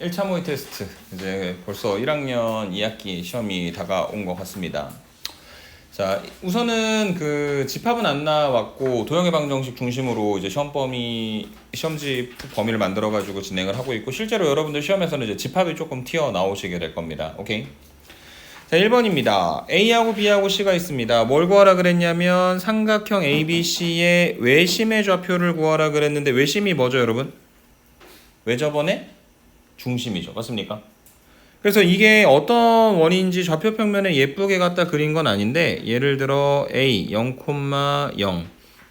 1차 모의 테스트 이제 벌써 1학년 2학기 시험이 다가온 것 같습니다. 자, 우선은 그 집합은 안 나왔고 도형의 방정식 중심으로 이제 시험지 범위를 만들어 가지고 진행을 하고 있고, 실제로 여러분들 시험에서는 이제 집합이 조금 튀어 나오시게 될 겁니다. 오케이. 자, 1번입니다. A하고 B하고 C가 있습니다. 뭘 구하라 그랬냐면 삼각형 ABC의 외심의 좌표를 구하라 그랬는데, 외심이 뭐죠, 여러분? 외접원의 중심이죠. 맞습니까? 그래서 이게 어떤 원인지 좌표 평면에 예쁘게 갖다 그린 건 아닌데, 예를 들어 A 0,0,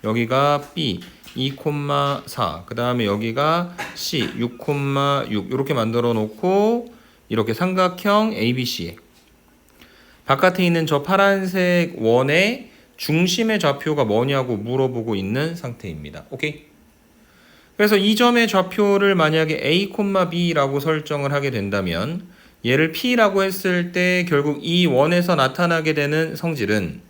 여기가 B 2,4, 그 다음에 여기가 C 6,6 이렇게 만들어 놓고, 이렇게 삼각형 ABC에 바깥에 있는 저 파란색 원의 중심의 좌표가 뭐냐고 물어보고 있는 상태입니다. 오케이? 그래서 이 점의 좌표를 만약에 A, B라고 설정을 하게 된다면, 얘를 P라고 했을 때 결국 이 원에서 나타나게 되는 성질은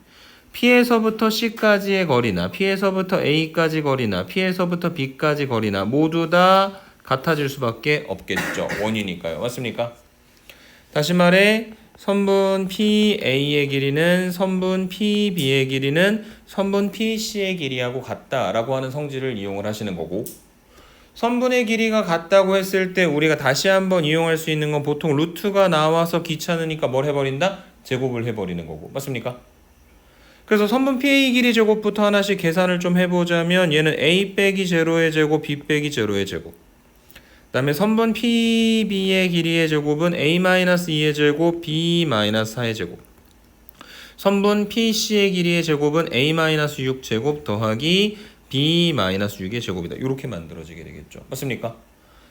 P에서부터 C까지의 거리나 P에서부터 A까지 거리나 P에서부터 B까지 거리나 모두 다 같아질 수밖에 없겠죠. 원이니까요. 맞습니까? 다시 말해 선분 PA의 길이는 선분 PB의 길이는 선분 PC의 길이하고 같다라고 하는 성질을 이용을 하시는 거고, 선분의 길이가 같다고 했을 때 우리가 다시 한번 이용할 수 있는 건 보통 루트가 나와서 귀찮으니까 뭘 해버린다? 제곱을 해버리는 거고. 맞습니까? 그래서 선분 PA 길이 제곱부터 하나씩 계산을 좀 해보자면, 얘는 A 빼기 제로의 제곱, B 빼기 제로의 제곱. 그 다음에 선분 PB의 길이의 제곱은 A-2의 제곱, B-4의 제곱. 선분 PC의 길이의 제곱은 A-6 제곱 더하기 B-6의 제곱이다. 이렇게 만들어지게 되겠죠. 맞습니까?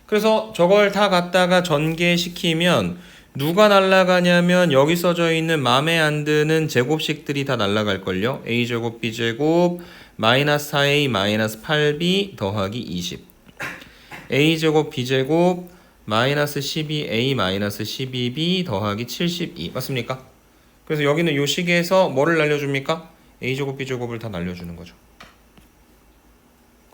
그래서 저걸 다 갖다가 전개시키면 누가 날아가냐면, 여기 써져 있는 맘에 안 드는 제곱식들이 다 날아갈걸요. A제곱, B제곱, -4A, -8B 더하기 20. A제곱, B제곱, -12A, -12B 더하기 72. 맞습니까? 그래서 여기는 요 식에서 뭐를 날려줍니까? A제곱, B제곱을 다 날려주는 거죠.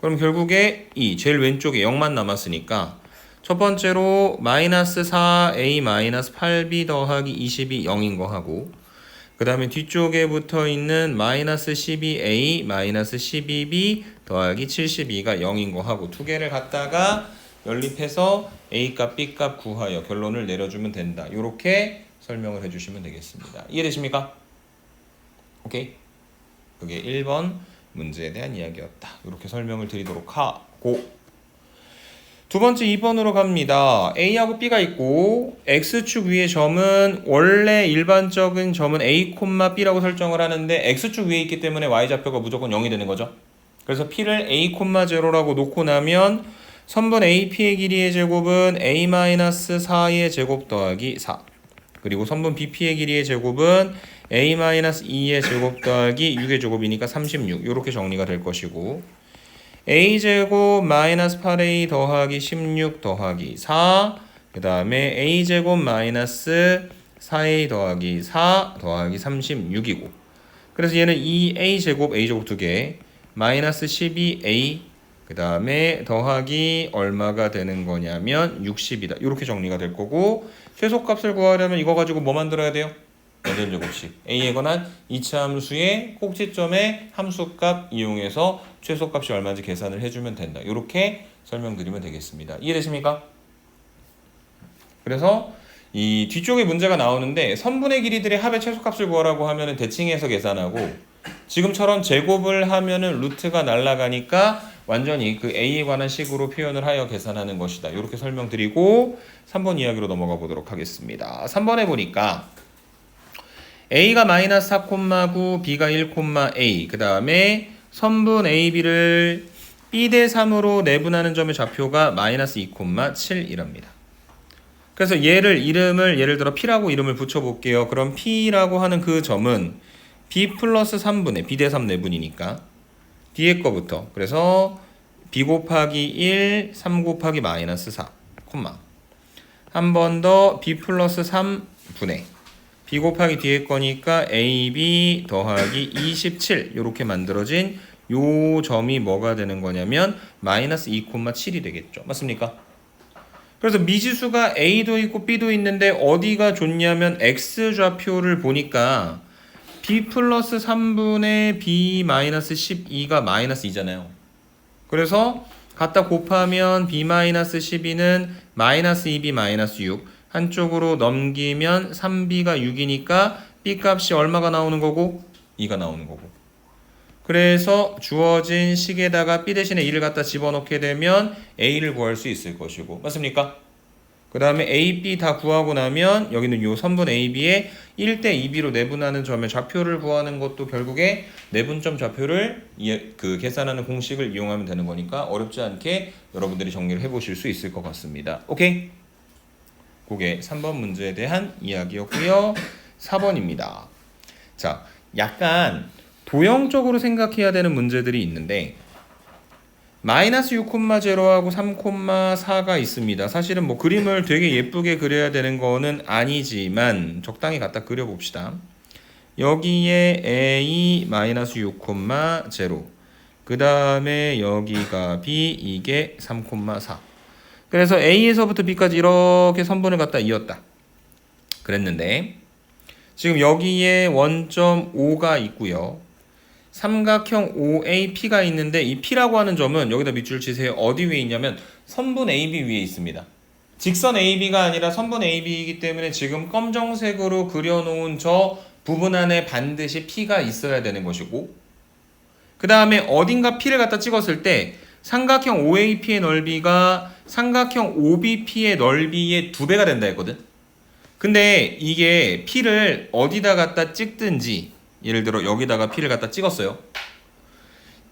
그럼 결국에 이 제일 왼쪽에 0만 남았으니까 첫 번째로 -4A, -8B 더하기 20이 0인 거 하고, 그 다음에 뒤쪽에 붙어 있는 -12A, -12B 더하기 72가 0인 거 하고, 두 개를 갖다가 연립해서 A값, B값 구하여 결론을 내려주면 된다. 이렇게 설명을 해주시면 되겠습니다. 이해되십니까? 오케이. 그게 1번 문제에 대한 이야기였다. 이렇게 설명을 드리도록 하고, 두 번째 2번으로 갑니다. A하고 B가 있고 X축 위의 점은 원래 일반적인 점은 A, B라고 설정을 하는데, X축 위에 있기 때문에 Y좌표가 무조건 0이 되는 거죠. 그래서 P를 A, 0라고 놓고 나면 선분 AP의 길이의 제곱은 A-4의 제곱 더하기 4, 그리고 선분 BP의 길이의 제곱은 A-2의 제곱 더하기 6의 제곱이니까 36. 이렇게 정리가 될 것이고, A제곱 -8A 더하기 16 더하기 4, 그 다음에 A제곱 -4A 더하기 4 더하기 36이고, 그래서 얘는 2A제곱, A제곱 2개, -12A, 그 다음에 더하기 얼마가 되는 거냐면 60이다. 이렇게 정리가 될 거고, 최소값을 구하려면 이거 가지고 뭐 만들어야 돼요? 연전제곱식. A에 관한 2차 함수의 꼭지점의 함수값 이용해서 최소값이 얼마인지 계산을 해주면 된다. 이렇게 설명드리면 되겠습니다. 이해되십니까? 그래서 이 뒤쪽에 문제가 나오는데, 선분의 길이들의 합의 최소값을 구하라고 하면은 대칭해서 계산하고, 지금처럼 제곱을 하면은 루트가 날아가니까 완전히 그 A에 관한 식으로 표현을 하여 계산하는 것이다. 이렇게 설명드리고 3번 이야기로 넘어가 보도록 하겠습니다. 3번에 보니까 A가 -4,9, B가 1,A, 그 다음에 선분 AB를 B 대 3으로 내분하는 점의 좌표가 -2,7이랍니다. 그래서 이름을 예를 들어 P라고 이름을 붙여볼게요. 그럼 P라고 하는 그 점은 B 플러스 3분의 B 대 3 내분이니까 뒤에 거부터, 그래서 B 곱하기 1, 3 곱하기 -4, 한 번 더 B 플러스 3분의 B 곱하기 뒤에 거니까 AB 더하기 27, 이렇게 만들어진 요 점이 뭐가 되는 거냐면 -2,7이 되겠죠. 맞습니까? 그래서 미지수가 A도 있고 B도 있는데 어디가 좋냐면 X좌표를 보니까 B 플러스 3분의 B 마이너스 12가 마이너스 2잖아요. 그래서 갖다 곱하면 B 마이너스 12는 마이너스 2B 마이너스 6 한쪽으로 넘기면 3B가 6이니까 B 값이 얼마가 나오는 거고? 2가 나오는 거고. 그래서 주어진 식에다가 B 대신에 2를 갖다 집어넣게 되면 A를 구할 수 있을 것이고. 맞습니까? 그 다음에 A, B 다 구하고 나면 여기는 요 선분 A, B에 1대 2B로 내분하는 점의 좌표를 구하는 것도 결국에 내분점 좌표를 계산하는 공식을 이용하면 되는 거니까 어렵지 않게 여러분들이 정리를 해보실 수 있을 것 같습니다. 오케이? 그게 3번 문제에 대한 이야기였고요. 4번입니다. 자, 약간 도형적으로 생각해야 되는 문제들이 있는데 마이너스 6,0하고 3,4가 있습니다. 사실은 뭐 그림을 되게 예쁘게 그려야 되는 거는 아니지만 적당히 갖다 그려봅시다. 여기에 A 마이너스 6,0 그 다음에 여기가 B 이게 3,4 그래서 A에서부터 B까지 이렇게 선분을 갖다 이었다 그랬는데 지금 여기에 원점 O가 있고요. 삼각형 OAP가 있는데 이 P라고 하는 점은 여기다 밑줄 치세요. 어디 위에 있냐면 선분 AB 위에 있습니다. 직선 AB가 아니라 선분 AB이기 때문에 지금 검정색으로 그려놓은 저 부분 안에 반드시 P가 있어야 되는 것이고 그 다음에 어딘가 P를 갖다 찍었을 때 삼각형 OAP의 넓이가 삼각형 OBP의 넓이의 2배가 된다 했거든. 근데 이게 P를 어디다 갖다 찍든지 예를 들어 여기다가 P를 갖다 찍었어요.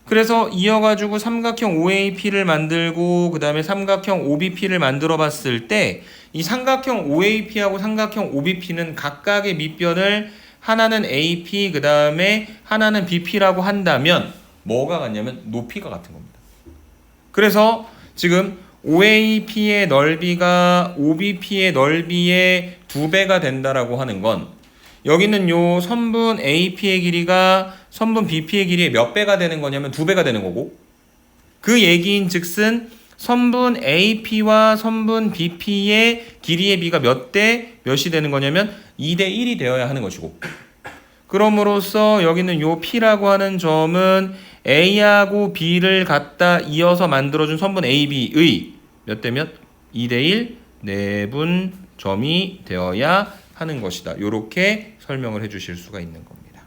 그래서 이어가지고 삼각형 OAP를 만들고 그 다음에 삼각형 OBP를 만들어 봤을 때 이 삼각형 OAP하고 삼각형 OBP는 각각의 밑변을 하나는 AP 그 다음에 하나는 BP라고 한다면 뭐가 같냐면 높이가 같은 겁니다. 그래서 지금 OAP의 넓이가 OBP의 넓이의 2배가 된다라고 하는 건 여기는 요 선분 AP의 길이가 선분 BP의 길이의 몇 배가 되는 거냐면 2배가 되는 거고 그 얘기인 즉슨 선분 AP와 선분 BP의 길이의 비가 몇이 되는 거냐면 2대 1이 되어야 하는 것이고 그럼으로써 여기는 요 P라고 하는 점은 A하고 B를 갖다 이어서 만들어준 선분 AB의 몇 대 몇? 2대 1 내분점이 되어야 하는 것이다. 요렇게 설명을 해주실 수가 있는 겁니다.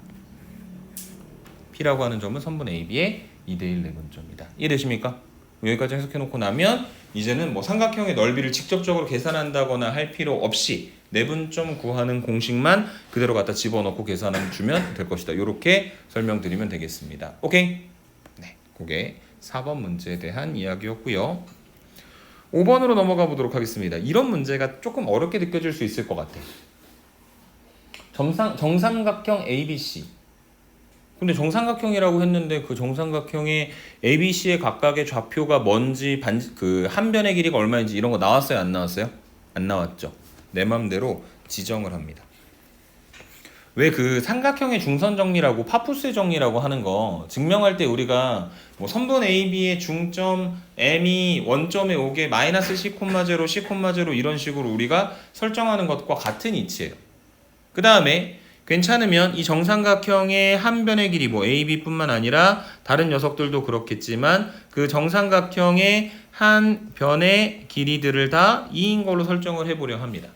P라고 하는 점은 선분 AB의 2대 1 내분점이다. 이해되십니까? 여기까지 해석해 놓고 나면 이제는 뭐 삼각형의 넓이를 직접적으로 계산한다거나 할 필요 없이 내분점 구하는 공식만 그대로 갖다 집어넣고 계산해 주면 될 것이다. 요렇게 설명드리면 되겠습니다. 오케이? 네, 그게 4번 문제에 대한 이야기였고요. 5번으로 넘어가 보도록 하겠습니다. 이런 문제가 조금 어렵게 느껴질 수 있을 것 같아. 정삼각형 ABC. 근데 정삼각형이라고 했는데 그 정삼각형의 ABC의 각각의 좌표가 뭔지 그 한 변의 길이가 얼마인지 이런 거 나왔어요? 안 나왔어요? 안 나왔죠. 내 맘대로 지정을 합니다. 왜 그 삼각형의 중선 정리라고 파푸스의 정리라고 하는 거 증명할 때 우리가 뭐 선분 AB의 중점 M이 원점에 오게 마이너스 C,0 C,0 이런 식으로 우리가 설정하는 것과 같은 이치예요. 그 다음에 괜찮으면 이 정삼각형의 한 변의 길이 뭐 AB뿐만 아니라 다른 녀석들도 그렇겠지만 그 정삼각형의 한 변의 길이들을 다 2인 걸로 설정을 해보려 합니다.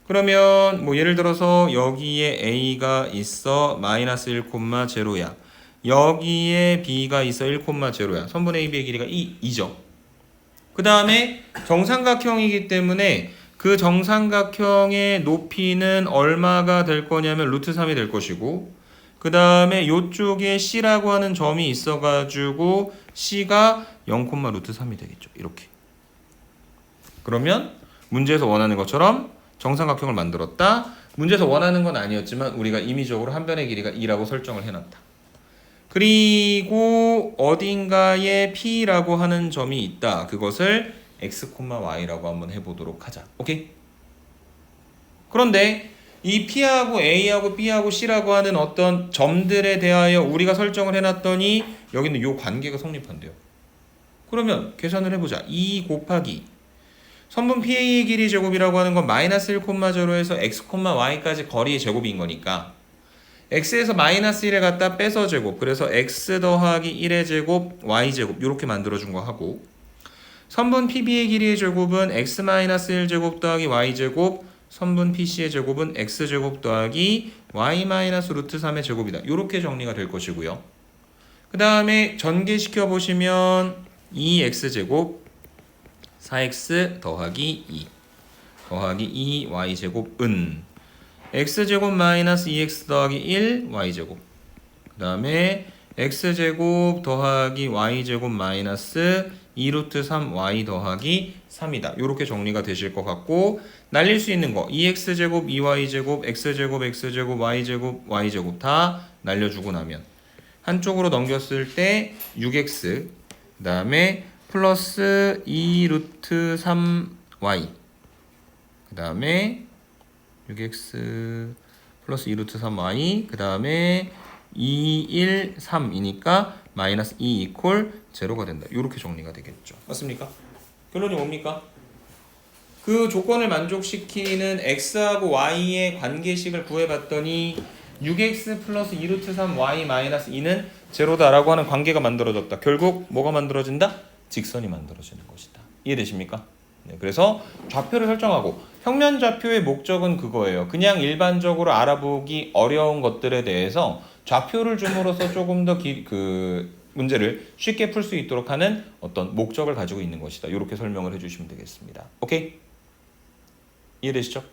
그러면 뭐 예를 들어서 여기에 A가 있어 마이너스 1,0야. 여기에 B가 있어 1,0야. 선분 AB의 길이가 2죠. 그 다음에 정삼각형이기 때문에 그 정삼각형의 높이는 얼마가 될 거냐면 루트 3이 될 것이고 그 다음에 요쪽에 C라고 하는 점이 있어가지고 C가 0, 루트 3이 되겠죠. 이렇게. 그러면 문제에서 원하는 것처럼 정삼각형을 만들었다. 문제에서 원하는 건 아니었지만 우리가 임의적으로 한 변의 길이가 2라고 설정을 해놨다. 그리고 어딘가에 P라고 하는 점이 있다. 그것을 X, Y라고 한번 해보도록 하자. 오케이? 그런데 이 P하고 A하고 B하고 C라고 하는 어떤 점들에 대하여 우리가 설정을 해놨더니 여기는 이 관계가 성립한대요. 그러면 계산을 해보자. 2 곱하기 선분 PA의 길이 제곱이라고 하는 건 마이너스 1,0에서 x, y까지 거리의 제곱인 거니까 x에서 마이너스 1에 갖다 빼서 제곱, 그래서 x 더하기 1의 제곱, y 제곱 이렇게 만들어준 거 하고, 선분 PB의 길이의 제곱은 x 마이너스 1 제곱 더하기 y 제곱, 선분 PC의 제곱은 x 제곱 더하기 y 마이너스 루트 3의 제곱이다. 이렇게 정리가 될 것이고요. 그 다음에 전개시켜 보시면 2x 제곱 4x 더하기 2 더하기 2y 제곱은 x제곱 마이너스 2x 더하기 1 y제곱, 그 다음에 x제곱 더하기 y제곱 마이너스 2루트 3y 더하기 3이다. 이렇게 정리가 되실 것 같고, 날릴 수 있는 거 2x제곱 2y제곱 x제곱 x제곱 y제곱 y제곱 다 날려주고 나면 한쪽으로 넘겼을 때 6x, 그 다음에 플러스 2루트 3y, 그 다음에 6x 플러스 2루트 3y, 그 다음에 2, 1, 3이니까 마이너스 2 이퀄 제로가 된다. 이렇게 정리가 되겠죠. 맞습니까? 결론이 뭡니까? 그 조건을 만족시키는 x하고 y의 관계식을 구해봤더니 6x 플러스 2루트 3y 마이너스 2는 제로다라고 하는 관계가 만들어졌다. 결국 뭐가 만들어진다? 직선이 만들어지는 것이다. 이해되십니까? 네, 그래서 좌표를 설정하고, 평면 좌표의 목적은 그거예요. 그냥 일반적으로 알아보기 어려운 것들에 대해서 좌표를 줌으로써 조금 더 그 문제를 쉽게 풀 수 있도록 하는 어떤 목적을 가지고 있는 것이다. 이렇게 설명을 해주시면 되겠습니다. 오케이? 이해되시죠?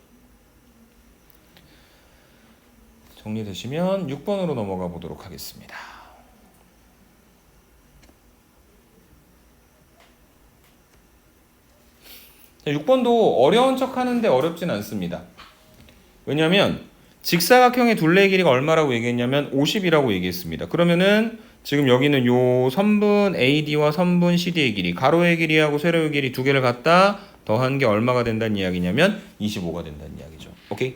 정리되시면 6번으로 넘어가 보도록 하겠습니다. 자, 6번도 어려운 척 하는데 어렵진 않습니다. 왜냐하면 직사각형의 둘레의 길이가 얼마라고 얘기했냐면 50이라고 얘기했습니다. 그러면은 지금 여기는 요 선분 AD와 선분 CD의 길이, 가로의 길이하고 세로의 길이 두 개를 갖다 더한 게 얼마가 된다는 이야기냐면 25가 된다는 이야기죠. 오케이?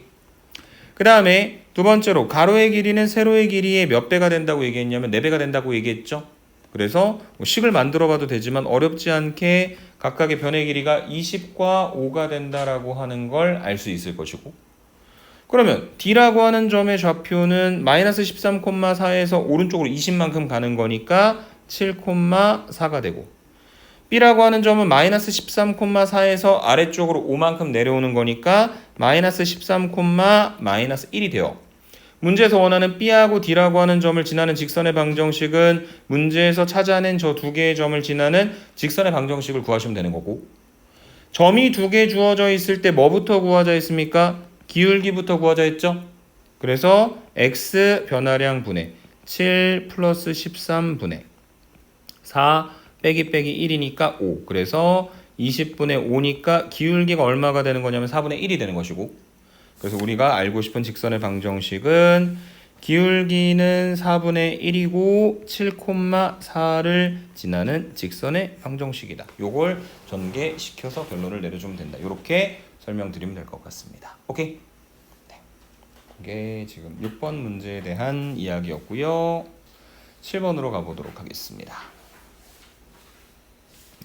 그 다음에 두 번째로 가로의 길이는 세로의 길이의 몇 배가 된다고 얘기했냐면 4배가 된다고 얘기했죠. 그래서 식을 만들어 봐도 되지만 어렵지 않게 각각의 변의 길이가 20과 5가 된다라고 하는 걸 알 수 있을 것이고, 그러면 D라고 하는 점의 좌표는 마이너스 13,4에서 오른쪽으로 20만큼 가는 거니까 7,4가 되고, B라고 하는 점은 마이너스 13,4에서 아래쪽으로 5만큼 내려오는 거니까 마이너스 13, 마이너스 1이 돼요. 문제에서 원하는 B하고 D라고 하는 점을 지나는 직선의 방정식은 문제에서 찾아낸 저 두 개의 점을 지나는 직선의 방정식을 구하시면 되는 거고, 점이 두 개 주어져 있을 때 뭐부터 구하자 했습니까? 기울기부터 구하자 했죠? 그래서 x 변화량 분의 7 플러스 13분의 4 빼기 1이니까 5. 그래서 20분의 5니까 기울기가 얼마가 되는 거냐면 4분의 1이 되는 것이고, 그래서 우리가 알고 싶은 직선의 방정식은 기울기는 4분의 1이고 7,4를 지나는 직선의 방정식이다. 요걸 전개시켜서 결론을 내려주면 된다. 요렇게 설명드리면 될 것 같습니다. 오케이? 네. 이게 지금 6번 문제에 대한 이야기였고요. 7번으로 가보도록 하겠습니다.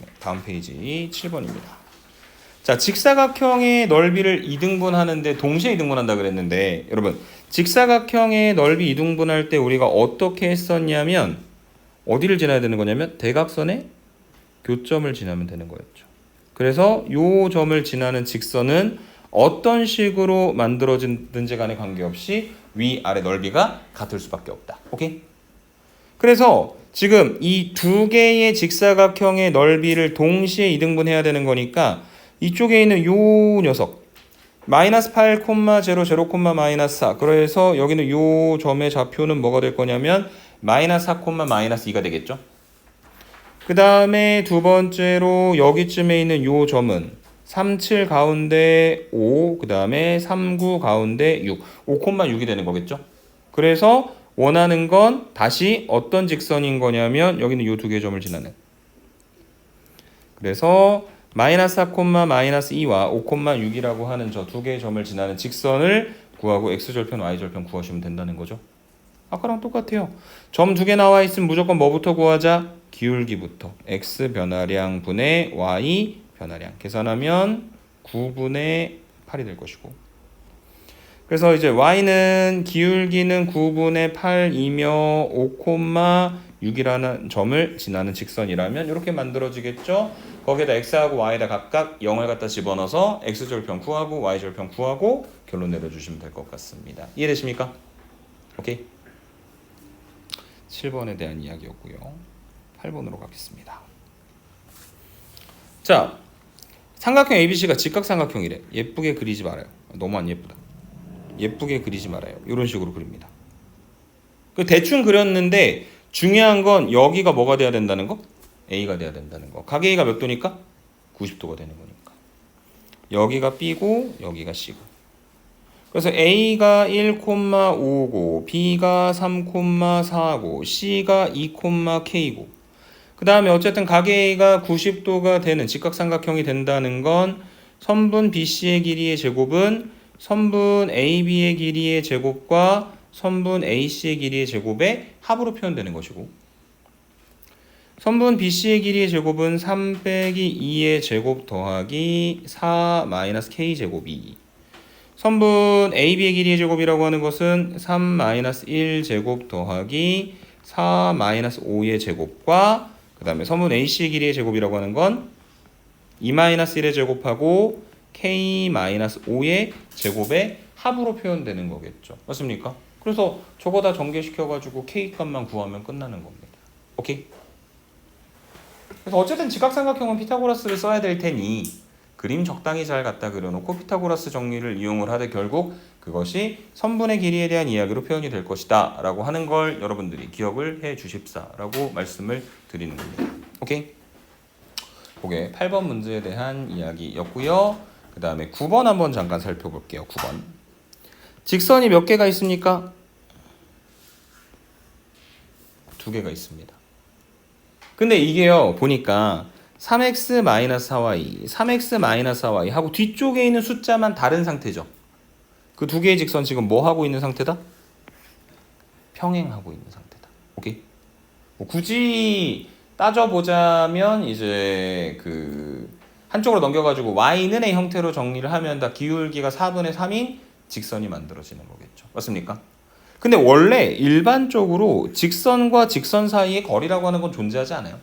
네, 다음 페이지 7번입니다. 자, 직사각형의 넓이를 이등분하는데 동시에 이등분한다 그랬는데, 여러분 직사각형의 넓이 이등분할 때 우리가 어떻게 했었냐면 어디를 지나야 되는 거냐면 대각선의 교점을 지나면 되는 거였죠. 그래서 요 점을 지나는 직선은 어떤 식으로 만들어지든지 간에 관계없이 위아래 넓이가 같을 수밖에 없다. 오케이? 그래서 지금 이 두 개의 직사각형의 넓이를 동시에 이등분해야 되는 거니까 이쪽에 있는 요 녀석 마이너스 8, 0, 0, 마이너스 4. 그래서 여기는 요 점의 좌표는 뭐가 될 거냐면 마이너스 4, 마이너스 2가 되겠죠. 그 다음에 두 번째로 여기쯤에 있는 요 점은 3, 7 가운데 5, 그 다음에 3, 9 가운데 6, 5,6이 되는 거겠죠. 그래서 원하는 건 다시 어떤 직선인 거냐면 여기는 요 두 개의 점을 지나는, 그래서 마이너스 4, 마이너스 2와 5,6이라고 하는 저 두 개의 점을 지나는 직선을 구하고 x절편, y절편 구하시면 된다는 거죠. 아까랑 똑같아요. 점 두 개 나와 있으면 무조건 뭐부터 구하자? 기울기부터. x 변화량 분의 y 변화량. 계산하면 9분의 8이 될 것이고. 그래서 이제 y는 기울기는 9분의 8이며 5,6이라는 점을 지나는 직선이라면 이렇게 만들어지겠죠. 거기에다 x하고 y에다 각각 0을 갖다 집어넣어서 x절편 구하고 y절편 구하고 결론 내려주시면 될 것 같습니다. 이해되십니까? 오케이. 7번에 대한 이야기였고요. 8번으로 가겠습니다. 자, 삼각형 ABC가 직각삼각형이래. 예쁘게 그리지 말아요. 너무 안 예쁘다. 예쁘게 그리지 말아요. 이런 식으로 그립니다. 대충 그렸는데 중요한 건 여기가 뭐가 돼야 된다는 거? A가 돼야 된다는 거. 각 A가 몇 도니까? 90도가 되는 거니까. 여기가 B고 여기가 C고. 그래서 A가 1,5고 B가 3,4고 C가 2,K고 그 다음에 어쨌든 각 A가 90도가 되는 직각삼각형이 된다는 건 선분 BC의 길이의 제곱은 선분 AB의 길이의 제곱과 선분 AC의 길이의 제곱의 합으로 표현되는 것이고 선분 BC의 길이의 제곱은 3 빼기 2의 제곱 더하기 4 마이너스 K제곱이 선분 AB의 길이의 제곱이라고 하는 것은 3 마이너스 1 제곱 더하기 4 마이너스 5의 제곱과 그 다음에 선분 AC의 길이의 제곱이라고 하는 건 2 마이너스 1의 제곱하고 K 마이너스 5의 제곱의 합으로 표현되는 거겠죠. 맞습니까? 그래서 저거 다 전개시켜가지고 K 값만 구하면 끝나는 겁니다. 오케이? 그래서 어쨌든 직각삼각형은 피타고라스를 써야 될 테니 그림 적당히 잘 갖다 그려놓고 피타고라스 정리를 이용을 하되 결국 그것이 선분의 길이에 대한 이야기로 표현이 될 것이다 라고 하는 걸 여러분들이 기억을 해 주십사 라고 말씀을 드리는 겁니다. 오케이? 그게 8번 문제에 대한 이야기였고요. 그 다음에 9번 한번 잠깐 살펴볼게요. 9번 직선이 몇 개가 있습니까? 2개가 있습니다. 근데 이게요 보니까 3x-4y, 3x-4y 하고 뒤쪽에 있는 숫자만 다른 상태죠. 그 두 개의 직선 지금 뭐 하고 있는 상태다? 평행하고 있는 상태다. 오케이? 뭐 굳이 따져보자면 이제 그 한쪽으로 넘겨가지고 y는 의 형태로 정리를 하면 다 기울기가 4분의 3인 직선이 만들어지는 거겠죠. 맞습니까? 근데 원래 일반적으로 직선과 직선 사이의 거리라고 하는 건 존재하지 않아요.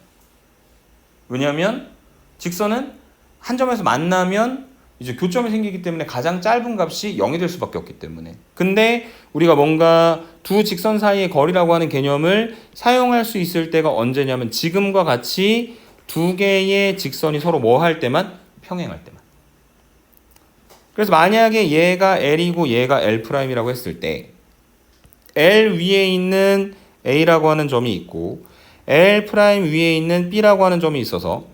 왜냐하면 직선은 한 점에서 만나면 이제 교점이 생기기 때문에 가장 짧은 값이 0이 될 수밖에 없기 때문에. 근데 우리가 뭔가 두 직선 사이의 거리라고 하는 개념을 사용할 수 있을 때가 언제냐면 지금과 같이 두 개의 직선이 서로 뭐 할 때만? 평행할 때만. 그래서 만약에 얘가 L이고 얘가 L'이라고 했을 때 L 위에 있는 A라고 하는 점이 있고 L' 위에 있는 B라고 하는 점이 있어서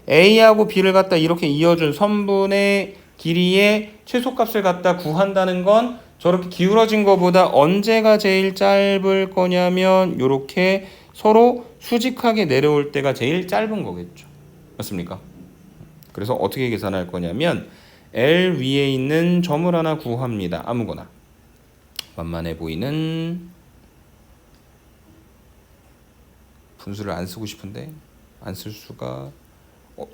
A하고 B를 갖다 이렇게 이어준 선분의 길이의 최소값을 갖다 구한다는 건 저렇게 기울어진 것보다 언제가 제일 짧을 거냐면 이렇게 서로 수직하게 내려올 때가 제일 짧은 거겠죠. 맞습니까? 그래서 어떻게 계산할 거냐면 L 위에 있는 점을 하나 구합니다. 아무거나. 만만해 보이는 분수를 안 쓰고 싶은데 안 쓸 수가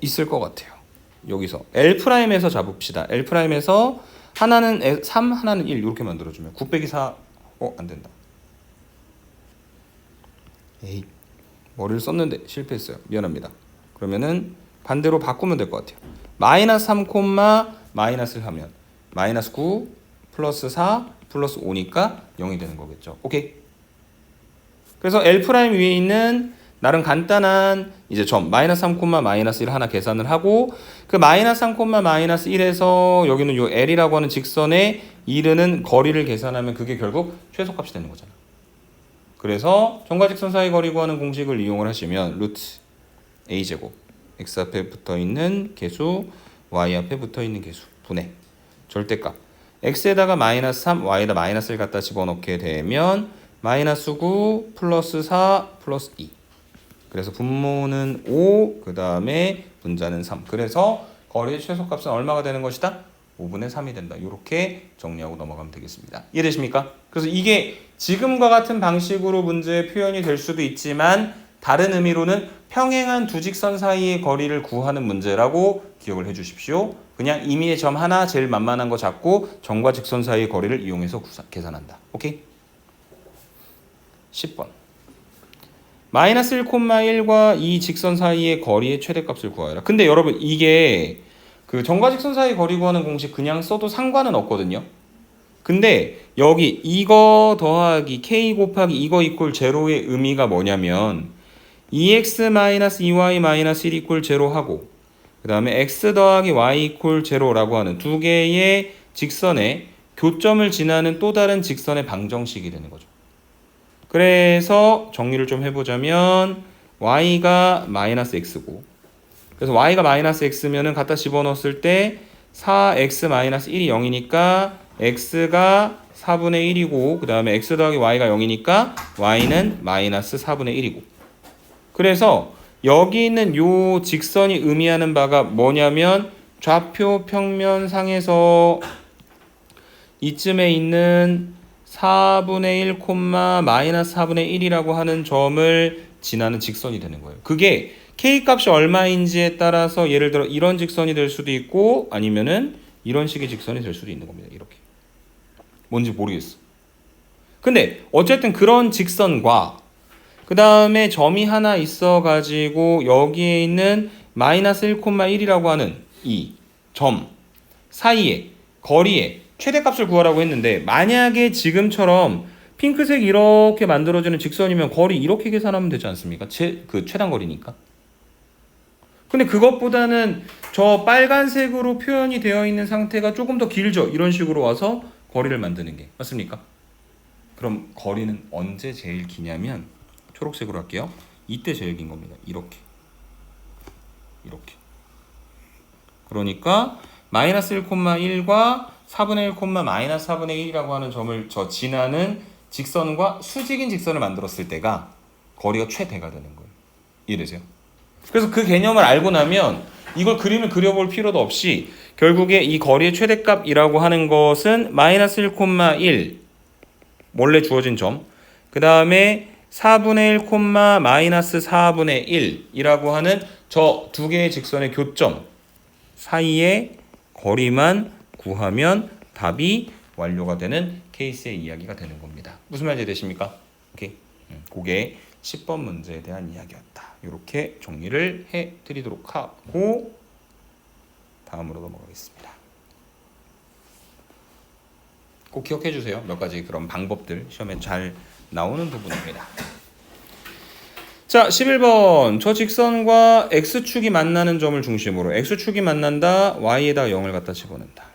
있을 것 같아요. 여기서 L'에서 잡읍시다. L'에서 하나는 3, 하나는 1 이렇게 만들어주면 9 빼기 4 안 된다. 에이 머리를 썼는데 실패했어요. 미안합니다. 그러면은 반대로 바꾸면 될 것 같아요. 마이너스 3, 마이너스를 하면 마이너스 9 플러스 4 플러스 5니까 0이 되는 거겠죠. 오케이. 그래서 L' 위에 있는 나름 간단한 이제 점 마이너스 3, 마이너스 1 하나 계산을 하고 그 마이너스 3, 마이너스 1에서 여기는 요 L이라고 하는 직선에 이르는 거리를 계산하면 그게 결국 최소값이 되는 거잖아. 그래서 정과직선 사이 거리 구하는 공식을 이용을 하시면 루트 a제곱 x 앞에 붙어있는 개수 y 앞에 붙어있는 개수 분의 절대값 x에다가 마이너스 3, y에다 마이너스를 갖다 집어넣게 되면 마이너스 9 플러스 4 플러스 2 그래서 분모는 5 그 다음에 분자는 3 그래서 거리의 최소값은 얼마가 되는 것이다? 5분의 3이 된다. 이렇게 정리하고 넘어가면 되겠습니다. 이해되십니까? 그래서 이게 지금과 같은 방식으로 문제의 표현이 될 수도 있지만 다른 의미로는 평행한 두 직선 사이의 거리를 구하는 문제라고 기억을 해 주십시오. 그냥 임의의 점 하나 제일 만만한 거 잡고 점과 직선 사이의 거리를 이용해서 계산한다. 오케이? 10번. 마이너스 1,1과 이 직선 사이의 거리의 최대값을 구하라. 근데 여러분 이게 그 점과 직선 사이의 거리 구하는 공식 그냥 써도 상관은 없거든요. 근데 여기 이거 더하기 k 곱하기 이거 이꼴 제로의 의미가 뭐냐면 2x-2y-1 이꼴 제로 하고 그 다음에 x 더하기 y 이꼴 제로라고 하는 두 개의 직선의 교점을 지나는 또 다른 직선의 방정식이 되는 거죠. 그래서 정리를 좀 해보자면 y가 마이너스 x고 그래서 y가 마이너스 x면은 갖다 집어넣었을 때 4x 마이너스 1이 0이니까 x가 4분의 1이고 그 다음에 x 더하기 y가 0이니까 y는 마이너스 4분의 1이고 그래서 여기 있는 요 직선이 의미하는 바가 뭐냐면 좌표 평면상에서 이쯤에 있는 4분의 1, 마이너스 4분의 1이라고 하는 점을 지나는 직선이 되는 거예요. 그게 K값이 얼마인지에 따라서 예를 들어 이런 직선이 될 수도 있고 아니면은 이런 식의 직선이 될 수도 있는 겁니다. 이렇게. 뭔지 모르겠어. 근데 어쨌든 그런 직선과 그 다음에 점이 하나 있어가지고 여기에 있는 마이너스 1,1이라고 하는 이 점 사이에 거리에 최대값을 구하라고 했는데 만약에 지금처럼 핑크색 이렇게 만들어지는 직선이면 거리 이렇게 계산하면 되지 않습니까? 그 최단거리니까. 근데 그것보다는 저 빨간색으로 표현이 되어 있는 상태가 조금 더 길죠. 이런 식으로 와서 거리를 만드는 게 맞습니까? 그럼 거리는 언제 제일 기냐면 초록색으로 할게요. 이때 제일 긴 겁니다. 이렇게 그러니까 마이너스 1,1과 4분의 1, 마이너스 4분의 1이라고 하는 점을 저 지나는 직선과 수직인 직선을 만들었을 때가 거리가 최대가 되는 거예요. 이해되세요? 그래서 그 개념을 알고 나면 이걸 그림을 그려볼 필요도 없이 결국에 이 거리의 최대값이라고 하는 것은 마이너스 1,1 원래 주어진 점 그 다음에 4분의 1, 마이너스 4분의 1이라고 하는 저 두 개의 직선의 교점 사이의 거리만 구하면 답이 완료가 되는 케이스의 이야기가 되는 겁니다. 무슨 말인지 되십니까? 오케이. 그게 10번 문제에 대한 이야기였다. 이렇게 정리를 해드리도록 하고 다음으로 넘어가겠습니다. 꼭 기억해 주세요. 몇 가지 그런 방법들 시험에 잘 나오는 부분입니다. 자, 11번. 저 직선과 x축이 만나는 점을 중심으로 x축이 만난다. y에다 0을 갖다 집어넣는다.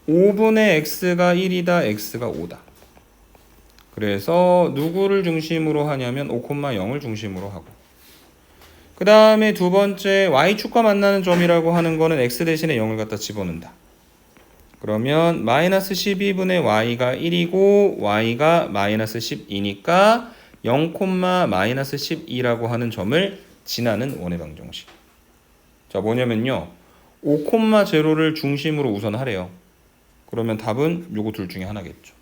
5분의 x가 1이다. x가 5다. 그래서 누구를 중심으로 하냐면 5,0을 중심으로 하고 그 다음에 두 번째 y축과 만나는 점이라고 하는 거는 x 대신에 0을 갖다 집어넣는다. 그러면 마이너스 12분의 y가 1이고 y가 마이너스 12니까 0, 마이너스 12라고 하는 점을 지나는 원의 방정식. 자, 뭐냐면요. 5,0를 중심으로 우선 하래요. 그러면 답은 요거 둘 중에 하나겠죠.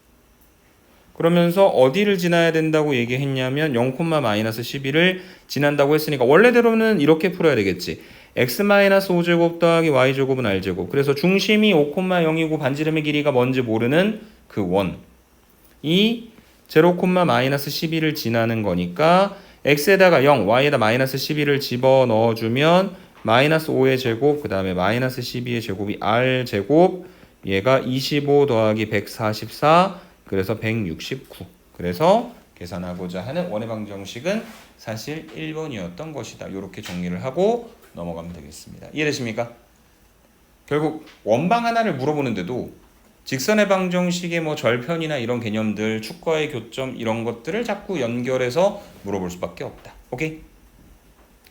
그러면서 어디를 지나야 된다고 얘기했냐면 0, 마이너스 12를 지난다고 했으니까 원래대로는 이렇게 풀어야 되겠지. x-5제곱 더하기 y제곱은 r제곱. 그래서 중심이 5,0이고 반지름의 길이가 뭔지 모르는 그 원. 이 0, 마이너스 12를 지나는 거니까 x에다가 0, y에다 마이너스 12를 집어넣어주면 마이너스 5의 제곱, 그 다음에 마이너스 12의 제곱이 r제곱, 얘가 25 더하기 144, 그래서 169. 그래서 계산하고자 하는 원의 방정식은 사실 1번이었던 것이다. 이렇게 정리를 하고 넘어가면 되겠습니다. 이해되십니까? 결국 원방 하나를 물어보는데도 직선의 방정식의 뭐 절편이나 이런 개념들, 축과의 교점 이런 것들을 자꾸 연결해서 물어볼 수밖에 없다. 오케이?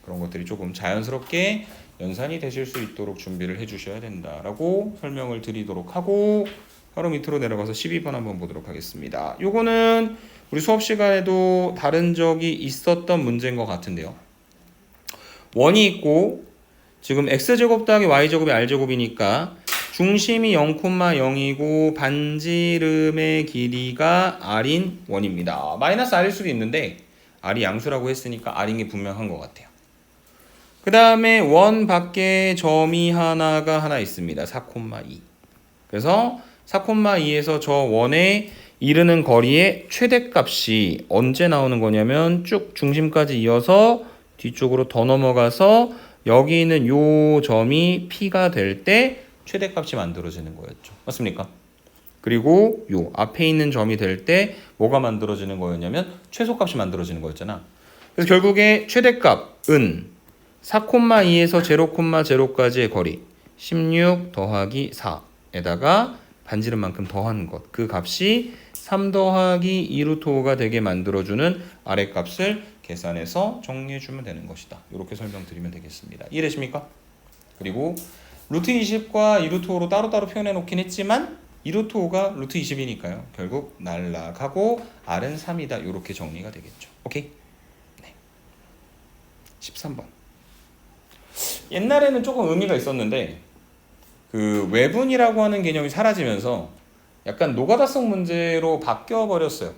그런 것들이 조금 자연스럽게 연산이 되실 수 있도록 준비를 해주셔야 된다라고 설명을 드리도록 하고 바로 밑으로 내려가서 12번 한번 보도록 하겠습니다. 요거는 우리 수업 시간에도 다른 적이 있었던 문제인 것 같은데요. 원이 있고 지금 x제곱 더하기 y제곱이 r제곱이니까 중심이 0,0이고 반지름의 길이가 r인 원입니다. 마이너스 r일 수도 있는데 R이 양수라고 했으니까 R인 게 분명한 것 같아요. 그 다음에 원 밖에 점이 하나 있습니다. 4,2. 그래서 4,2에서 저 원에 이르는 거리의 최대값이 언제 나오는 거냐면 쭉 중심까지 이어서 뒤쪽으로 더 넘어가서 여기 있는 요 점이 P가 될 때 최대값이 만들어지는 거였죠. 맞습니까? 그리고 요 앞에 있는 점이 될 때 뭐가 만들어지는 거였냐면 최소값이 만들어지는 거였잖아. 그래서 결국에 최대값은 4,2에서 0,0까지의 거리 16 더하기 4에다가 반지름 만큼 더한 것. 그 값이 3 더하기 2루트 5가 되게 만들어주는 아랫값을 계산해서 정리해주면 되는 것이다. 이렇게 설명드리면 되겠습니다. 이해되십니까? 그리고 루트 20과 2루트 5로 따로따로 표현해 놓긴 했지만 2루트 5가 루트 20이니까요. 결국 날라가고 R은 3이다. 이렇게 정리가 되겠죠. 오케이? 네. 13번. 옛날에는 조금 의미가 있었는데 그 외분이라고 하는 개념이 사라지면서 약간 노가다성 문제로 바뀌어 버렸어요.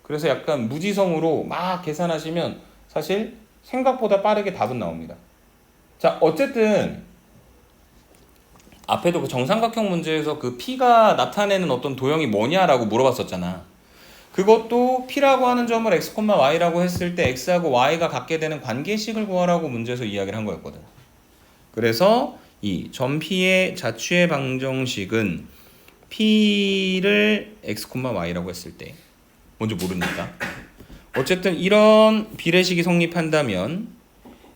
그래서 약간 무지성으로 막 계산하시면 사실 생각보다 빠르게 답은 나옵니다. 자, 어쨌든 앞에도 그 정삼각형 문제에서 그 P가 나타내는 어떤 도형이 뭐냐라고 물어봤었잖아. 그것도 P라고 하는 점을 x, y라고 했을 때 x하고 y가 갖게 되는 관계식을 구하라고 문제에서 이야기를 한 거였거든. 그래서 이 점 P의 자취의 방정식은 P를 x, y라고 했을 때 먼저 모르니까 어쨌든 이런 비례식이 성립한다면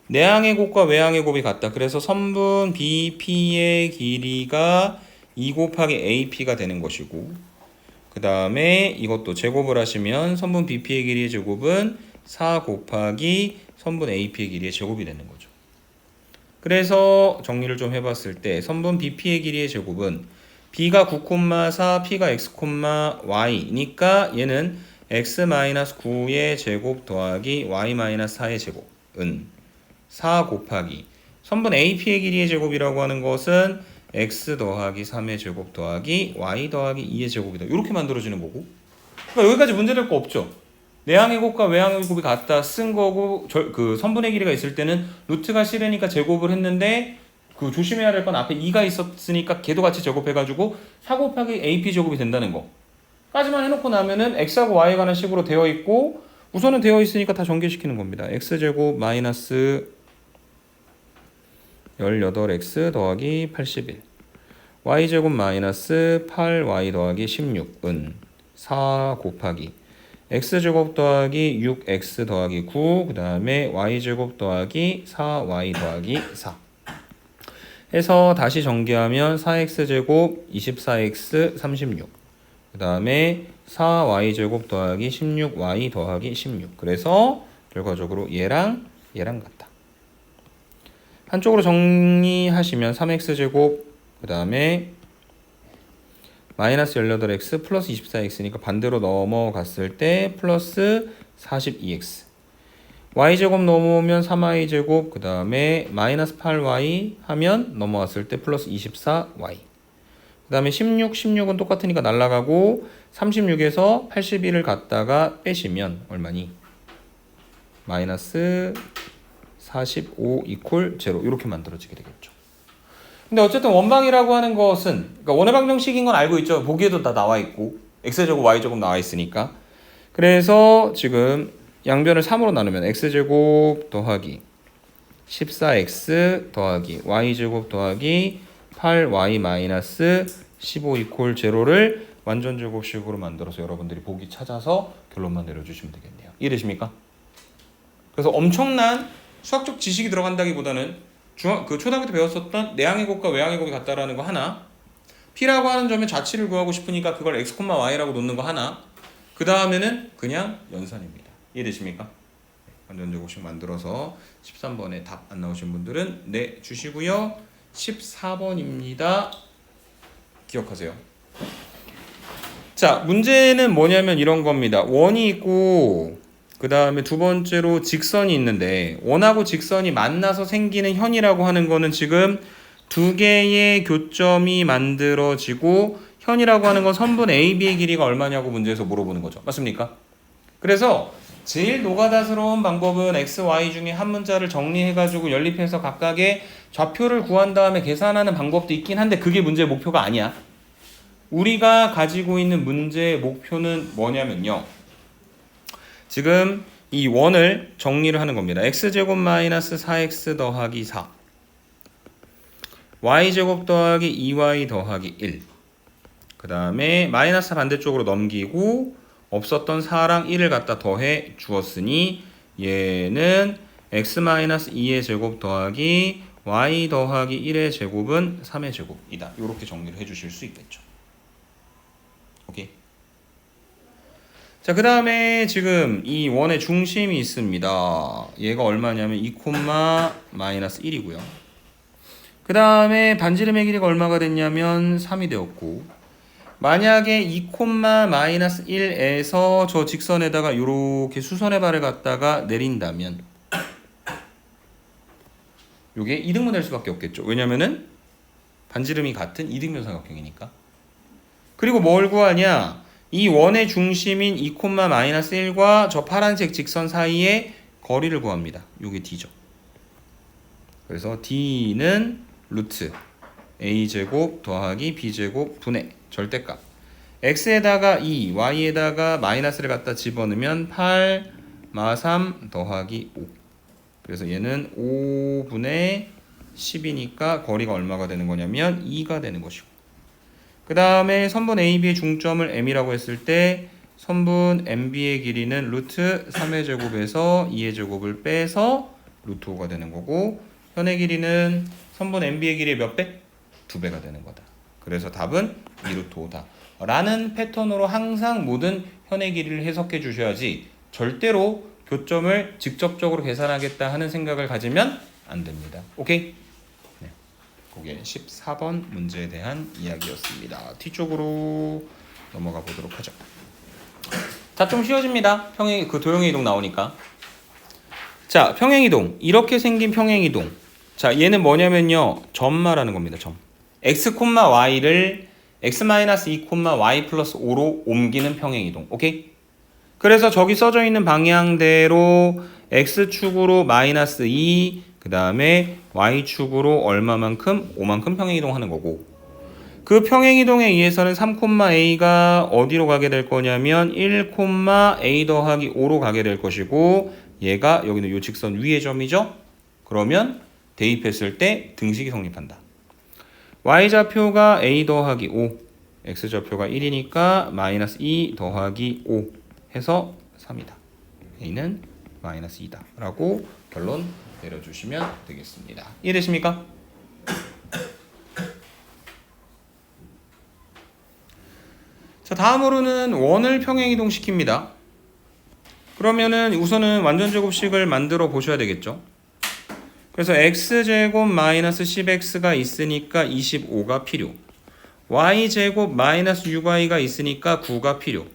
내항의 곱과 외항의 곱이 같다. 그래서 선분 BP의 길이가 2 곱하기 AP가 되는 것이고 그 다음에 이것도 제곱을 하시면 선분 BP의 길이의 제곱은 4 곱하기 선분 AP의 길이의 제곱이 되는 거죠. 그래서 정리를 좀 해봤을 때 선분 BP의 길이의 제곱은 B가 9,4, P가 x, y니까 얘는 x-9의 제곱 더하기 y-4의 제곱은 4 곱하기 선분 AP의 길이의 제곱이라고 하는 것은 x 더하기 3의 제곱 더하기 y 더하기 2의 제곱이다. 이렇게 만들어지는 거고. 그러니까 여기까지 문제될 거 없죠. 내항의 곱과 외항의 곱이 같다 쓴 거고 그 선분의 길이가 있을 때는 루트가 싫으니까 제곱을 했는데 그 조심해야 될 건 앞에 2가 있었으니까 걔도 같이 제곱해가지고 4 곱하기 AP 제곱이 된다는 거. 까지만 해놓고 나면은 x하고 y에 관한 식으로 되어 있고 우선은 되어 있으니까 다 전개시키는 겁니다. x제곱 마이너스 18x 더하기 81 y제곱 마이너스 8y 더하기 16은 4 곱하기 x제곱 더하기 6x 더하기 9 그 다음에 y제곱 더하기 4y 더하기 4 해서 다시 전개하면 4x제곱 24x 36 그 다음에 4y제곱 더하기 16y 더하기 16 그래서 결과적으로 얘랑 같다. 한쪽으로 정리하시면 3x제곱 그 다음에 마이너스 18x 플러스 24x니까 반대로 넘어갔을 때 플러스 42x y제곱 넘어오면 3y제곱 그 다음에 마이너스 8y 하면 넘어왔을 때 플러스 24y 그 다음에 16은 똑같으니까 날라가고 36에서 81을 갖다가 빼시면 얼마니? 마이너스 45 이퀄 0 이렇게 만들어지게 되겠죠. 근데 어쨌든 원방이라고 하는 것은 그러니까 원의 방정식인 건 알고 있죠. 보기에도 다 나와 있고 x제곱 y제곱 나와 있으니까 그래서 지금 양변을 3으로 나누면 x제곱 더하기 14x 더하기 y제곱 더하기 8y 마이너스 15 이퀄 0를 완전제곱식으로 만들어서 여러분들이 보기 찾아서 결론만 내려주시면 되겠네요. 이해되십니까? 그래서 엄청난 수학적 지식이 들어간다기보다는 초등학교 때 배웠었던 내항의 곱과 외항의 곱이 같다라는 거 하나 P라고 하는 점의 자취를 구하고 싶으니까 그걸 x, y라고 놓는 거 하나 그 다음에는 그냥 연산입니다. 이해되십니까? 완전제곱식 만들어서 13번에 답 안 나오신 분들은 네 주시고요. 14번입니다. 기억하세요. 자, 문제는 뭐냐면 이런 겁니다. 원이 있고 그 다음에 두 번째로 직선이 있는데 원하고 직선이 만나서 생기는 현이라고 하는 거는 지금 두 개의 교점이 만들어지고 현이라고 하는 건 선분 AB의 길이가 얼마냐고 문제에서 물어보는 거죠. 맞습니까? 그래서 제일 노가다스러운 방법은 x, y 중에 한 문자를 정리해가지고 연립해서 각각의 좌표를 구한 다음에 계산하는 방법도 있긴 한데 그게 문제의 목표가 아니야. 우리가 가지고 있는 문제의 목표는 뭐냐면요. 지금 이 원을 정리를 하는 겁니다. x제곱 마이너스 4x 더하기 4 y제곱 더하기 2y 더하기 1 그 다음에 마이너스 반대쪽으로 넘기고 없었던 4랑 1을 갖다 더해 주었으니 얘는 x-2의 제곱 더하기 y 더하기 1의 제곱은 3의 제곱이다. 이렇게 정리를 해주실 수 있겠죠. 오케이. 자, 그 다음에 지금 이 원의 중심이 있습니다. 얘가 얼마냐면 2, 마이너스 1이고요. 그 다음에 반지름의 길이가 얼마가 됐냐면 3이 되었고 만약에 2, 마이너스 1에서 저 직선에다가 이렇게 수선의 발을 갖다가 내린다면 요게 이등분 될 수밖에 없겠죠. 왜냐면은 반지름이 같은 이등변 삼각형이니까. 그리고 뭘 구하냐? 이 원의 중심인 2, 마이너스 1과 저 파란색 직선 사이의 거리를 구합니다. 요게 D죠. 그래서 D는 루트 A제곱 더하기 B제곱 분의 절대값 X에다가 2, Y에다가 마이너스를 갖다 집어넣으면 8, 마3 더하기 5 그래서 얘는 5분의 10이니까 거리가 얼마가 되는 거냐면 2가 되는 것이고 그 다음에 선분 AB의 중점을 M이라고 했을 때 선분 MB의 길이는 루트 3의 제곱에서 2의 제곱을 빼서 루트 5가 되는 거고 현의 길이는 선분 MB의 길이의 몇 배? 2배가 되는 거다. 그래서 답은 2루트 5다. 라는 패턴으로 항상 모든 현의 길이를 해석해 주셔야지 절대로 교점을 직접적으로 계산하겠다 하는 생각을 가지면 안 됩니다. 오케이? 네. 그게 14번 문제에 대한 이야기였습니다. 뒤쪽으로 넘어가 보도록 하죠. 자, 좀 쉬워집니다. 도형의 이동 나오니까. 자, 평행이동. 이렇게 생긴 평행이동. 자, 얘는 뭐냐면요. 점 말하는 겁니다. 점. x, y를 x-2, y 플러스 5로 옮기는 평행이동. 오케이? 그래서 저기 써져 있는 방향대로 x축으로 마이너스 2, 그 다음에 y축으로 얼마만큼? 5만큼 평행이동 하는 거고 그 평행이동에 의해서는 3,a가 어디로 가게 될 거냐면 1, a 더하기 5로 가게 될 것이고 얘가 여기는 요 직선 위의 점이죠? 그러면 대입했을 때 등식이 성립한다. y좌표가 a 더하기 5, x좌표가 1이니까 마이너스 2 더하기 5 해서 3이다. a는 마이너스 2다. 라고 결론 내려주시면 되겠습니다. 이해되십니까? 자, 다음으로는 원을 평행이동 시킵니다. 그러면은 우선은 완전제곱식을 만들어 보셔야 되겠죠. 그래서 x제곱 마이너스 10x가 있으니까 25가 필요. y제곱 마이너스 6y가 있으니까 9가 필요.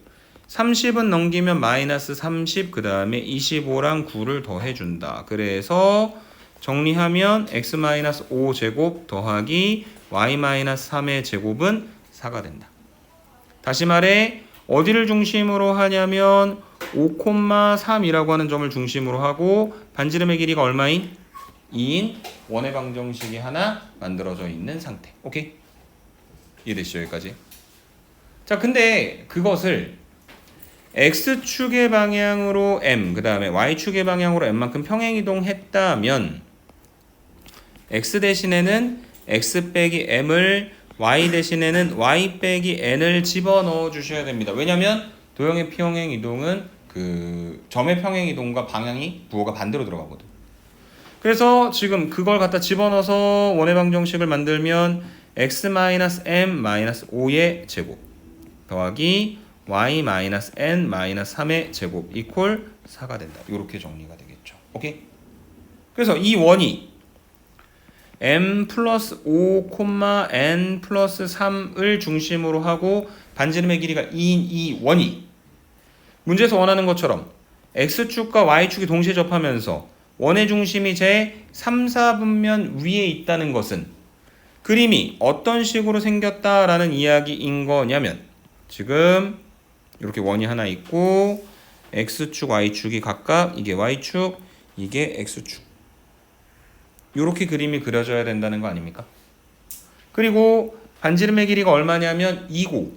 30은 넘기면 마이너스 30, 그 다음에 25랑 9를 더해준다. 그래서 정리하면 x 마이너스 5제곱 더하기 y 마이너스 3의 제곱은 4가 된다. 다시 말해 어디를 중심으로 하냐면 5,3이라고 하는 점을 중심으로 하고 반지름의 길이가 얼마인? 2인 원의 방정식이 하나 만들어져 있는 상태. 오케이? 이해되시죠? 여기까지? 자, 근데 그것을 x축의 방향으로 m, 그 다음에 y축의 방향으로 m만큼 평행이동했다면 x 대신에는 x 빼기 m을 y 대신에는 y 빼기 n을 집어넣어 주셔야 됩니다. 왜냐면 도형의 평행이동은 그 점의 평행이동과 방향이 부호가 반대로 들어가거든. 그래서 지금 그걸 갖다 집어넣어서 원의 방정식을 만들면 x-m-5의 제곱 더하기 y-n-3의 제곱 이퀄 4가 된다. 이렇게 정리가 되겠죠. 오케이? 그래서 이 원이 m 플러스 5, n 플러스 3을 중심으로 하고 반지름의 길이가 2인 이 원이 문제에서 원하는 것처럼 x축과 y축이 동시에 접하면서 원의 중심이 제 3, 4분면 위에 있다는 것은 그림이 어떤 식으로 생겼다라는 이야기인 거냐면 지금 이렇게 원이 하나 있고 x축, y축이 각각 이게 y축, 이게 x축. 요렇게 그림이 그려져야 된다는 거 아닙니까? 그리고 반지름의 길이가 얼마냐면 2고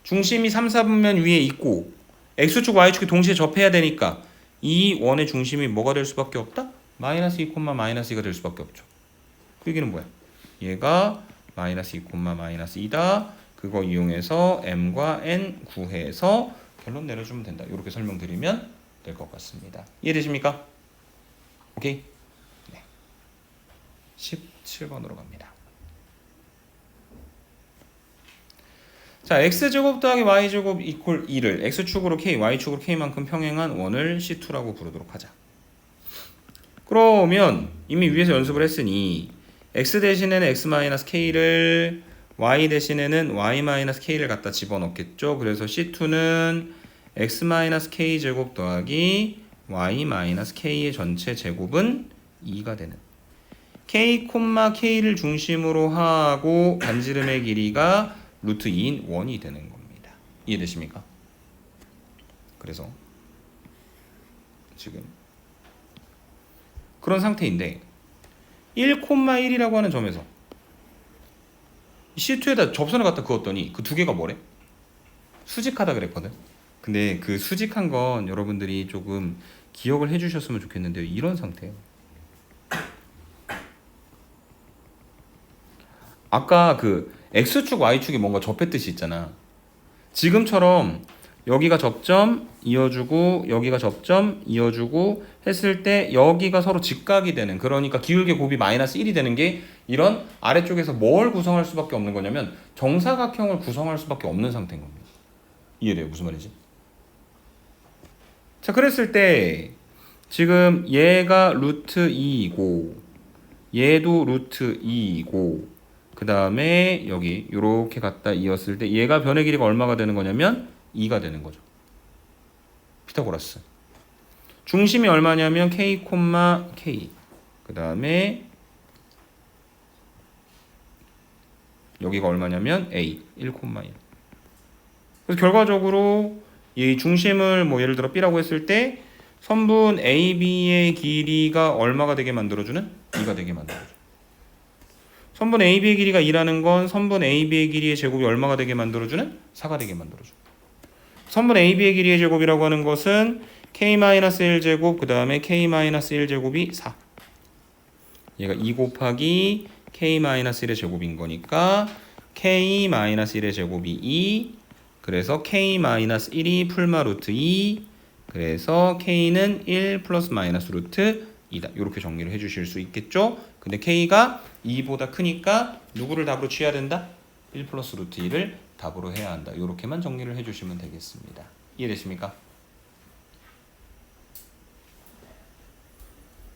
중심이 3, 4분면 위에 있고 x축, y축이 동시에 접해야 되니까 이 원의 중심이 뭐가 될 수밖에 없다? 마이너스 2, 마이너스 2가 될 수밖에 없죠. 그 얘기는 뭐야? 얘가 마이너스 2, 마이너스 2다. 그거 이용해서 m과 n 구해서 결론 내려주면 된다. 이렇게 설명드리면 될 것 같습니다. 이해되십니까? 오케이? 네. 17번으로 갑니다. 자, x제곱 더하기 y제곱 이퀄 2를 x축으로 k, y축으로 k만큼 평행한 원을 C2라고 부르도록 하자. 그러면 이미 위에서 연습을 했으니 x 대신에는 x-k를 y 대신에는 y-k를 갖다 집어넣겠죠. 그래서 C2는 x-k 제곱 더하기 y-k의 전체 제곱은 2가 되는 k, k를 중심으로 하고 반지름의 길이가 루트 2인 원이 되는 겁니다. 이해되십니까? 그래서 지금 그런 상태인데 1,1이라고 하는 점에서 C2에다 접선을 갖다 그었더니 그 두 개가 뭐래? 수직하다 그랬거든. 근데 그 수직한 건 여러분들이 조금 기억을 해주셨으면 좋겠는데요. 이런 상태예요. 아까 그 x축, y축이 뭔가 접했듯이 있잖아. 지금처럼 여기가 접점 이어주고 여기가 접점 이어주고 했을 때 여기가 서로 직각이 되는, 그러니까 기울기 곱이 마이너스 1이 되는 게 이런 아래쪽에서 뭘 구성할 수밖에 없는 거냐면 정사각형을 구성할 수밖에 없는 상태인 겁니다. 이해돼요? 무슨 말이지? 자, 그랬을 때 지금 얘가 루트 2이고 얘도 루트 2이고 그 다음에 여기 이렇게 갖다 이었을 때 얘가 변의 길이가 얼마가 되는 거냐면 2가 되는 거죠. 피타고라스. 중심이 얼마냐면 k, k. 그 다음에 여기가 얼마냐면 a, 1, 1. 그래서 결과적으로 이 중심을 뭐 예를 들어 b라고 했을 때 선분 AB의 길이가 얼마가 되게 만들어주는? 2가 되게 만들어줘. 선분 AB의 길이가 2라는 건 선분 AB의 길이의 제곱이 얼마가 되게 만들어주는? 4가 되게 만들어줘. 선분 AB의 길이의 제곱이라고 하는 것은 K-1제곱 그 다음에 K-1제곱이 4. 얘가 2 곱하기 K-1의 제곱인 거니까 K-1의 제곱이 2. 그래서 K-1이 풀마 루트 2. 그래서 K는 1 플러스 마이너스 루트 2다. 이렇게 정리를 해주실 수 있겠죠? 근데 K가 2보다 크니까 누구를 답으로 취해야 된다? 1 플러스 루트 2를 답으로 해야 한다. 이렇게만 정리를 해주시면 되겠습니다. 이해되십니까?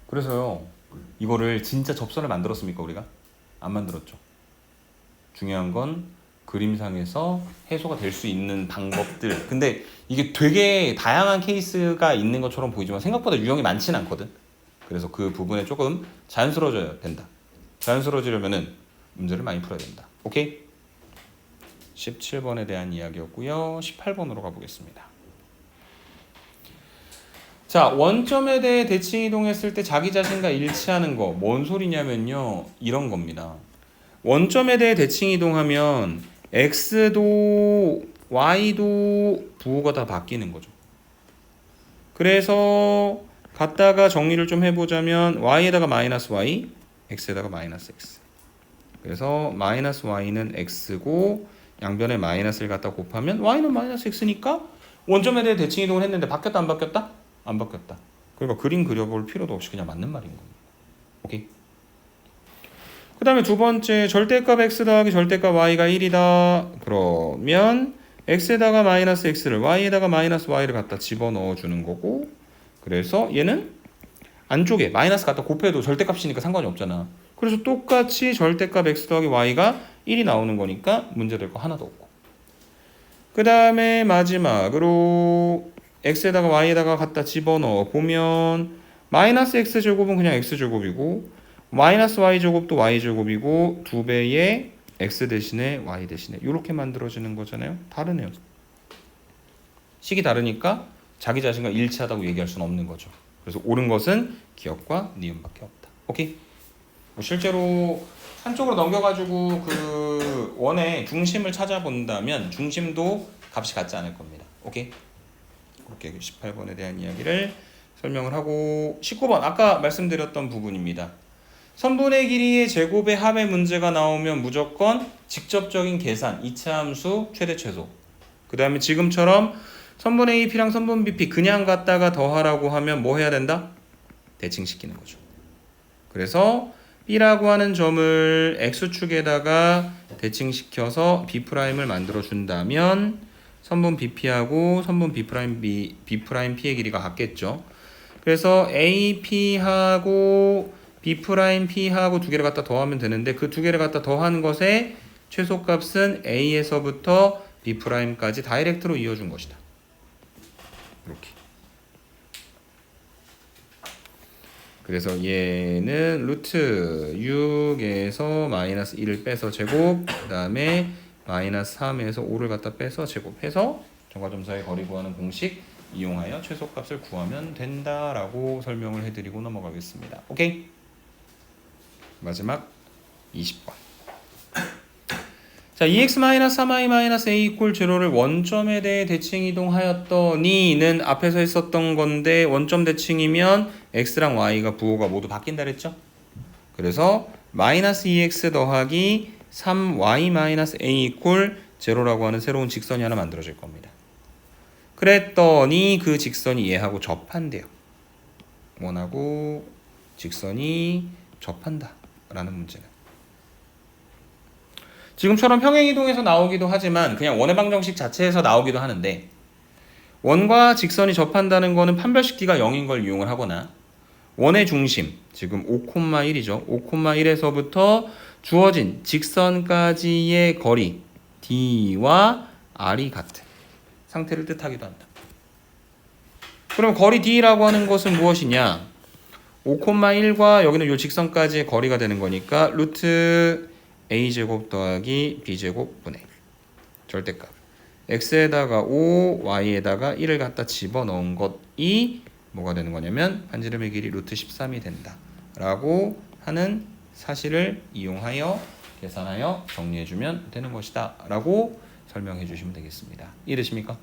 그래서요, 이거를 진짜 접선을 만들었습니까, 우리가? 안 만들었죠. 중요한 건 그림상에서 해소가 될 수 있는 방법들. 근데 이게 되게 다양한 케이스가 있는 것처럼 보이지만 생각보다 유형이 많지는 않거든. 그래서 그 부분에 조금 자연스러워져야 된다. 자연스러워지려면은 문제를 많이 풀어야 된다. 오케이? 17번에 대한 이야기였고요. 18번으로 가보겠습니다. 자, 원점에 대해 대칭 이동했을 때 자기 자신과 일치하는 거 뭔 소리냐면요, 이런 겁니다. 원점에 대해 대칭 이동하면 x도 y도 부호가 다 바뀌는 거죠. 그래서 갖다가 정리를 좀 해보자면 y에다가 마이너스 y, x에다가 마이너스 x. 그래서 마이너스 y는 x고 양변에 마이너스를 갖다 곱하면 y는 마이너스 x니까 원점에 대해 대칭 이동을 했는데 바뀌었다 안 바뀌었다? 안 바뀌었다. 그러니까 그림 그려볼 필요도 없이 그냥 맞는 말인 겁니다. 오케이. 그 다음에 두 번째, 절대값 x 더하기 절대값 y가 1이다. 그러면 x에다가 마이너스 x를 y에다가 마이너스 y를 갖다 집어넣어 주는 거고, 그래서 얘는 안쪽에 마이너스 갖다 곱해도 절대값이니까 상관이 없잖아. 그래서 똑같이 절대값 x 더하기 y가 1이 나오는 거니까 문제될 거 하나도 없고, 그 다음에 마지막으로 x에다가 y에다가 갖다 집어넣어 보면 마이너스 x제곱은 그냥 x제곱이고 마이너스 y제곱도 y제곱이고 2배의 x 대신에 y 대신에 이렇게 만들어지는 거잖아요. 다르네요. 식이 다르니까 자기 자신과 일치하다고 얘기할 수는 없는 거죠. 그래서 옳은 것은 기억과 니은밖에 없다. 오케이? 뭐 실제로 한쪽으로 넘겨가지고 그 원의 중심을 찾아본다면 중심도 값이 같지 않을 겁니다. 오케이? 그렇게 18번에 대한 이야기를 설명을 하고 19번 아까 말씀드렸던 부분입니다. 선분의 길이의 제곱의 합의 문제가 나오면 무조건 직접적인 계산, 이차함수 최대 최소. 그 다음에 지금처럼 선분 AP랑 선분 BP 그냥 갖다가 더하라고 하면 뭐 해야 된다? 대칭시키는 거죠. 그래서 B라고 하는 점을 X축에다가 대칭시켜서 B'을 만들어 준다면 선분 BP하고 선분 B'P의 길이가 같겠죠. 그래서 AP하고 B'P하고 두 개를 갖다 더하면 되는데 그 두 개를 갖다 더한 것의 최소값은 A에서부터 B'까지 다이렉트로 이어준 것이다. 이렇게. 그래서 얘는 루트 6에서 마이너스 1을 빼서 제곱, 그 다음에 마이너스 3에서 5를 갖다 빼서 제곱해서 점과점사의 거리 구하는 공식 이용하여 최소값을 구하면 된다라고 설명을 해드리고 넘어가겠습니다. 오케이? 마지막 20번. 자, 2x-3y-a = 0를 원점에 대해 대칭 이동하였더니는 앞에서 했었던 건데 원점 대칭이면 x랑 y가 부호가 모두 바뀐다 그랬죠? 그래서 마이너스 2x 더하기 3y-a = 0라고 하는 새로운 직선이 하나 만들어질 겁니다. 그랬더니 그 직선이 얘하고 접한대요. 원하고 직선이 접한다 라는 문제는. 지금처럼 평행이동에서 나오기도 하지만 그냥 원의 방정식 자체에서 나오기도 하는데 원과 직선이 접한다는 거는 판별식 D가 0인 걸 이용을 하거나 원의 중심, 지금 5,1이죠. 5,1에서부터 주어진 직선까지의 거리 D와 R이 같은 상태를 뜻하기도 한다. 그럼 거리 D라고 하는 것은 무엇이냐? 5,1과 여기는 이 직선까지의 거리가 되는 거니까 루트 a제곱 더하기 b제곱 분의 1 절대값 x에다가 5, y에다가 1을 갖다 집어넣은 것이 뭐가 되는 거냐면 반지름의 길이 루트 13이 된다 라고 하는 사실을 이용하여 계산하여 정리해주면 되는 것이다 라고 설명해 주시면 되겠습니다. 이해되십니까?